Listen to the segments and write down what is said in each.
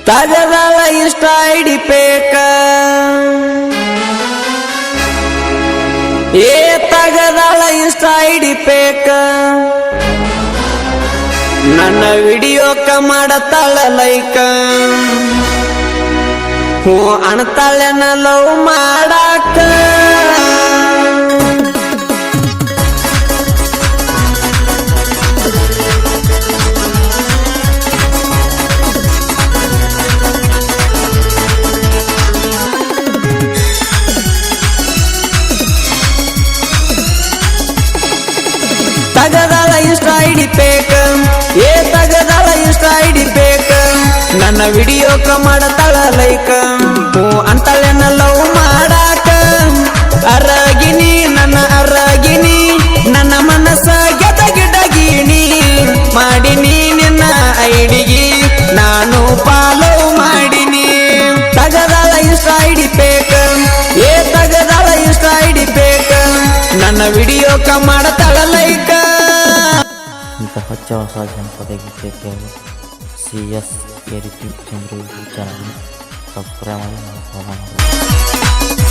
ತಗದಾಳ ಇಷ್ಟ ಐಡಿ ಪೇಕ ತಗದಾಳ ಇಷ್ಟ ಐಡಿ ಪೇಕ ನನ್ನ ವಿಡಿಯೋಕ ಮಾಡತಾಳ ಲೈಕ ಹೂ ಅಣತಾಳೆನ ಲವ್ ಮಾಡಾಕ ತಗದಾಳ ಇಷ್ಟ ಐಡಿ ಪೇಕ ತಗದಾಳ ಇಷ್ಟ ಐಡಿ ಪೇಕ ನನ್ನ ವಿಡಿಯೋಕ ಮಾಡತಾಳ ಲೈಕ ಹೂ ಅಂತಾಳೆನ ಲವ್ ಮಾಡಾಕ ಅರಗಿನಿ ನನ್ನ ಅರಗಿನಿ ನನ್ನ ಮನಸ್ಸ ಗೆಟಗಿಡಗಿನಿ ಮಾಡಿನಿ ನಿನ್ನ ಐಡಿಗಿ ನಾನು ಫಾಲೋ ಮಾಡಿನಿ ತಗದಾಳ ಇಷ್ಟ ಐಡಿ ಪೇಕ ತಗದಾಳ ಇಷ್ಟ ಐಡಿ ಪೇಕ ನನ್ನ ವಿಡಿಯೋಕ ಮಾಡತಾಳ ಲೈಕ ಇಂತಹ ಹೊಸ ಹೊಸ ಜನಪದ ಗೀತೆ ಕೇಳಲು CS ಯೂಟ್ಯೂಬ್ ಚಾನಲ್ ಸಬ್ಸ್ಕ್ರೈಬ್ ಮಾಡಿ ಫಾಲೋ ಮಾಡಿ.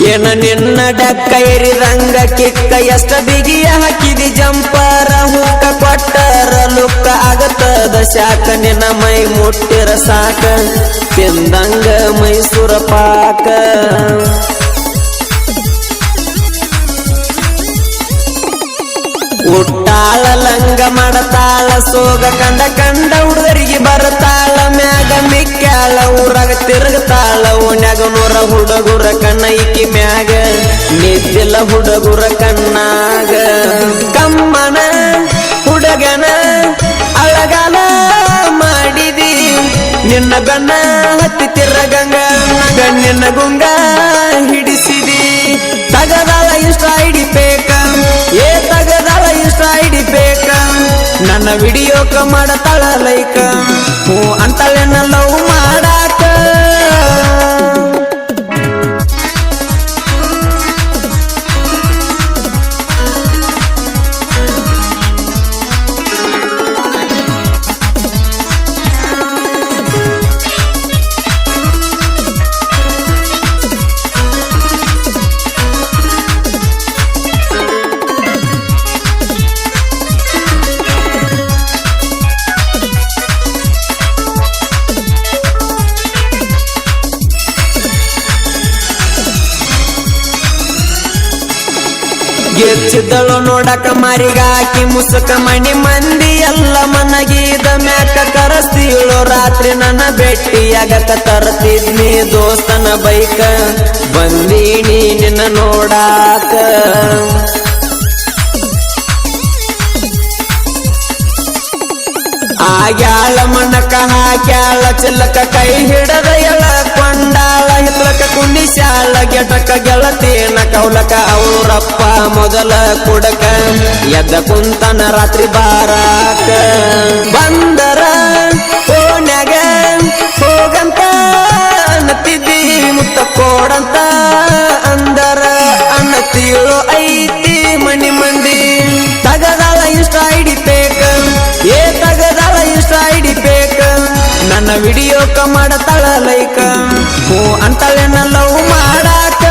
ಏನ ನಿನ್ನ ಡಕ್ಕ ಎರಿದಂಗ ಕಿಕ್ಕ ಎಷ್ಟ ಬಿಗಿಯ ಹಾಕಿದಿ ಜಂಪರ ಹುಕ್ಕ ಕೊಟ್ಟರ ಲುಕ್ಕ ಆಗತ್ತದ ಶಾಕ ನಿನ್ನ ಮೈ ಮುಟ್ಟಿರ ಸಾಕ ತಿಂದಂಗ ಮೈಸೂರ ಪಾಕ ಉಟ್ಟಾಳ ಲಂಗ ಮಾಡತಾಳ ಸೋಗ ಕಂಡ ಕಂಡ ಹುಡುಗರಿಗೆ ಬರತಾಳ ಮ್ಯಾಗ ಮಿಕ್ಕ್ಯಾಳ ಊರಾಗ ತಿರುಗತಾಳ ಓನ್ಯಾಗ ನೂರ ಹುಡುಗುರ ಕಣ್ಣ ಇಕ್ಕಿ ಮ್ಯಾಗ ನಿದ್ದಿಲ್ಲ ಹುಡುಗುರ ಕಣ್ಣಾಗ ಕಮ್ಮನ ಹುಡುಗನ ಅಳಗಾಲ ಮಾಡಿದಿ ನಿನ್ನ ಗಣ್ಣ ಹತ್ತಿ ತಿರ್ರಗಂಗ ಗಣ್ಣಿನ ಗುಂಗ ಹಿಡಿಸಿದಿ ತಗದಾಳ ಇಷ್ಟ ಐಡಿ ಪೇಕ ತಗದಾಳ ಇಷ್ಟ ಐಡಿ ಪೇಕ ನನ್ನ ವಿಡಿಯೋಕ ಮಾಡತಾಳ ಲೈಕ ಹೂ ಅಂತಾಳೆನ ಲವ್ ಮಾಡಾಕ ಗೆಚ್ಚಿದ್ದಳು ನೋಡಕ ಮಾರಿಗಾಕಿ ಮುಸುಕ ಮಣಿ ಮಂದಿ ಎಲ್ಲ ಮನಗೀದ ಮ್ಯಾಕ ಕರಸ್ತೀಳು ರಾತ್ರಿ ನನ್ನ ಭೇಟಿಯಾಗಕ ತರ್ತಿದ್ನಿ ದೋಸ್ತನ ಬೈಕ ಬಂದೀನಿ ನಿನ್ನ ನೋಡಾಕ ಆಗ್ಯಾಳ ಮನಕ ಹಾಕ್ಯಾಳ ಚಿಲ್ಲಕ ಕೈ ಹಿಡದ ಎಳ ಕೊಂಡಾಳ ಹಿಲ್ಲಕ ಕುಂಡಿಸ್ಯಾಳ ಗೆಟಕ ಗೆಳತೇನ ಕೌಲಕ ಅವರಪ್ಪ ಮೊದಲ ಕುಡಕ ಎದ್ದ ಕುಂತನ ರಾತ್ರಿ ಬಾರಾಕ ಬಂದರ ಓಣ್ಯಾಗ ಹೋಗಂತ ಅನ್ನತಿದ್ದಿ ಮುತ್ತ ಕೋಡಂತ ಅಂದರ ಅನ್ನತೀಳು ಐತಿ ಮನಿ ಮಂದಿ ತಗದಾಳ ಇಷ್ಟ ಐಡಿ ಪೇಕ ತಗದಾಳ ಇಷ್ಟ ಐಡಿ ಪೇಕ ನನ್ನ ವಿಡಿಯೋಕ ಮಾಡತಾಳ ಲೈಕ ಹೂ ಅಂತಾಳೆನ ಲವ್ ಮಾಡಾಕ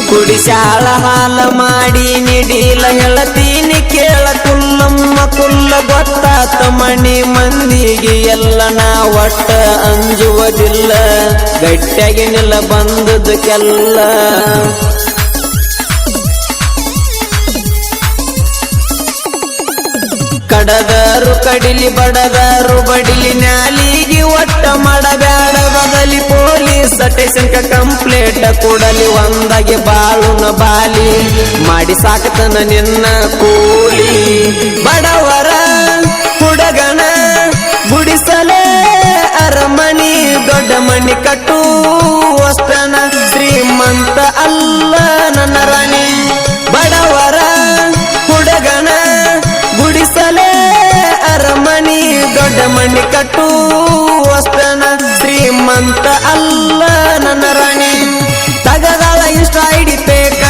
ಕುಡಿಸಾಳ ಹಾಲ ಮಾಡಿ ನಿಡಿಲ ಹೇಳತೀನಿ ಕೇಳ ಕುಲ್ಲಮ್ಮ ಕುಲ್ಲ ಗೊತ್ತಾತ ಮಣಿ ಮಂದಿಗೆ ಎಲ್ಲ ನಾ ಒಟ್ಟ ಅಂಜುವುದಿಲ್ಲ ಗಟ್ಟಿಯಾಗಿ ನಿಲ್ಲ ಬಂದದಕ್ಕೆಲ್ಲ ಬಡದರು ಕಡಿಲಿ ಬಡದರು ಬಡಿಲಿ ನ್ಯಾಲಿಗೆ ಒಟ್ಟ ಮಾಡಬ್ಯಾಡ ಬದಲಿ ಪೊಲೀಸ್ ಸ್ಟೇಷನ್ ಕಂಪ್ಲೇಂಟ್ ಕೊಡಲಿ ಒಂದಾಗಿ ಬಾಳುನ ಬಾಲಿ ಮಾಡಿ ಸಾಕತನ ನಿನ್ನ ಕೂಲಿ ಬಡವರ ಹುಡುಗನ ಗುಡಿಸಲೇ ಅರಮನಿ ದೊಡ್ಡ ಮನಿ ಕಟ್ಟು ವಸ್ತನ ಶ್ರೀಮಂತ ಅಲ್ಲ ನನ್ನ ರಾಣಿ ಬಡವರ ಹುಡುಗನ ಗುಡಿಸಲೇ ಅರಮನಿ ದೊಡ್ಡ ಮನಿ ಕಟ್ಟು ವಸ್ತನ ಶ್ರೀಮಂತ ಅಲ್ಲ ನನ್ನ ರಾಣಿ ತಗದಾಳ ಇಷ್ಟ ಹಿಡಿಬೇಕ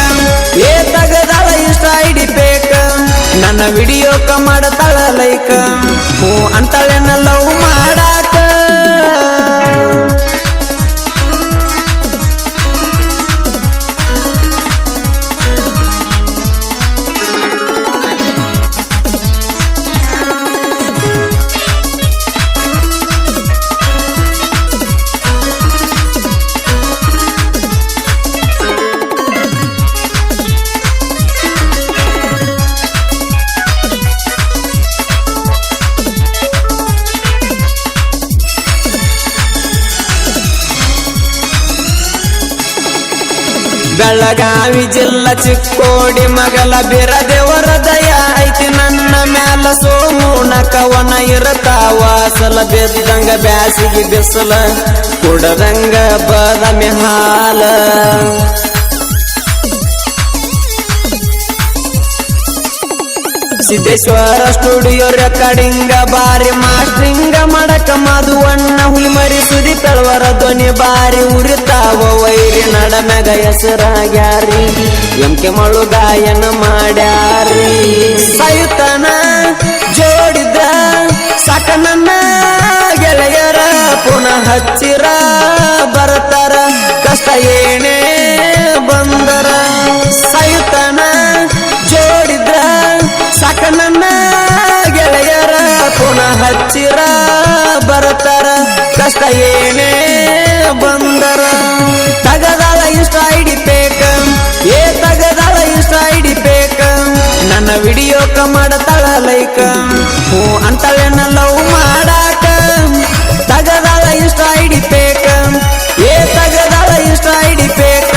ತಗದಾಳ ಇಷ್ಟ ಹಿಡಿಬೇಕ ನನ್ನ ವಿಡಿಯೋಕ ಮಾಡತಾಳ ಲೈಕ ಹೂ ಅಂತಾಳೆನ ಲವ್ ಮಾಡಾಕ ಬೆಳಗಾವಿ ಜಿಲ್ಲಾ ಚಿಕ್ಕೋಡಿ ಮಗಲ ಬಿರದೇವರ ದಯ ಐತಿ ನನ್ನ ಮ್ಯಾಲ ಸೋಮುನ ಕವನ ಇರತಾವ ಸಲ ಬೆದ್ದಂಗ ಬ್ಯಾಸಿಗೆ ಬಿಸಲ ಕುಡದಂಗ ಬದಮಿ ಹಾಲ ಸಿದ್ದೇಶ್ವರ ಸ್ಟುಡಿಯೋ ರೆಕಾರ್ಡಿಂಗ ಬಾರಿ ಮಾಸ್ಟ್ರಿಂಗ ಮಾಡಕ ಮಧುವಣ್ಣ ಹುಲಿಮರಿ ಸುದಿ ಪೆಳವರ ಧ್ವನಿ ಬಾರಿ ಉರಿತಾವ ವೈರಿ ನಡಮೆಗ ಹೆಸರಾಗ್ಯಾರಿ ಎಂಕೆ ಮಳು ಗಾಯನ ಮಾಡ್ಯಾರಿ ಸಯುತನ ಜೋಡಿದ ಸಾಕ ನನ್ನ ಗೆಳೆಯರ ಪುನಃ ಹಚ್ಚಿರ ಬರ್ತಾರ ಕಷ್ಟ ಏನೇ ಬಂದರ ಸಯುತನ ಜೋಡಿದ್ರ ಸಾಕ ನನ್ನ ಗೆಳೆಯರ ಪುನಃ ಹಚ್ಚಿರ ಬರ್ತಾರ ಕಷ್ಟ ಏನೇ ಬಂದರ ತಗದಾಳ ಇಷ್ಟ ಹಿಡಿಬೇಕ ತಗದಾಳ ಇಷ್ಟ ಹಿಡಿಬೇಕ ನನ್ನ ವಿಡಿಯೋಕ ಮಾಡತಾಳ ಲೈಕ ಹೂ ಅಂತಾಳೆನ ಲವ್ ಮಾಡಾಕ ತಗದಾಳ ಇಷ್ಟ ಹಿಡಿಬೇಕ ತಗದಾಳ ಇಷ್ಟ ಹಿಡಿಬೇಕ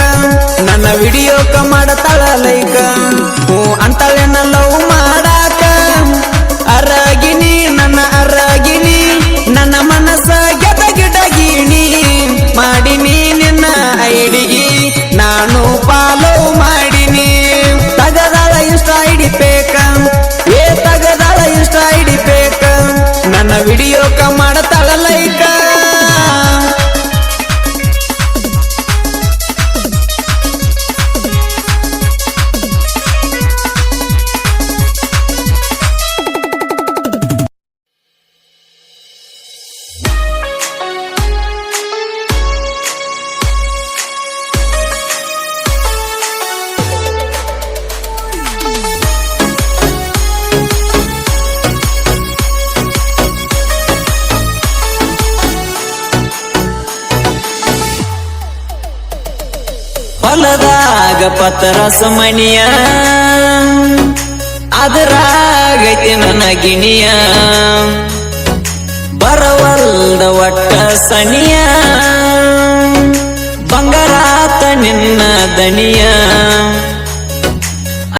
ನನ್ನ ವಿಡಿಯೋಕ ಮಾಡತಾಳ ಲೈಕ ಹೂ ಅಂತಾಳೆನ ಲವ್ ಮಾಡಾಕ ಅರಗಿನಿ ನನ್ನ ಅರಗಿನಿ ನನ್ನ ಮನಸ್ಸ ಗೆದಗಿಡಗಿಣಿ ಮಾಡಿನಿ ನಿನ್ನ ಐಡಿಗಿ ನಾನು ಫಾಲೋ ಮಾಡಿನಿ ತಗದಾಳ ಇಷ್ಟ ಹಿಡಿಬೇಕ ತಗದಾಳ ಇಷ್ಟ ಹಿಡಿಬೇಕ ನನ್ನ ವಿಡಿಯೋಕ ಮಾಡತಾಳ ಲೈಕ ಹೊಲದಾಗ ಪತ್ರಸ ಮಣಿಯ ಅದರಾಗೈತಿ ನನ್ನ ಗಿಣಿಯ ಬರವಲ್ದ ಒಟ್ಟ ಸನಿಯ ಬಂಗಾರಾತ ನಿನ್ನ ದನಿಯ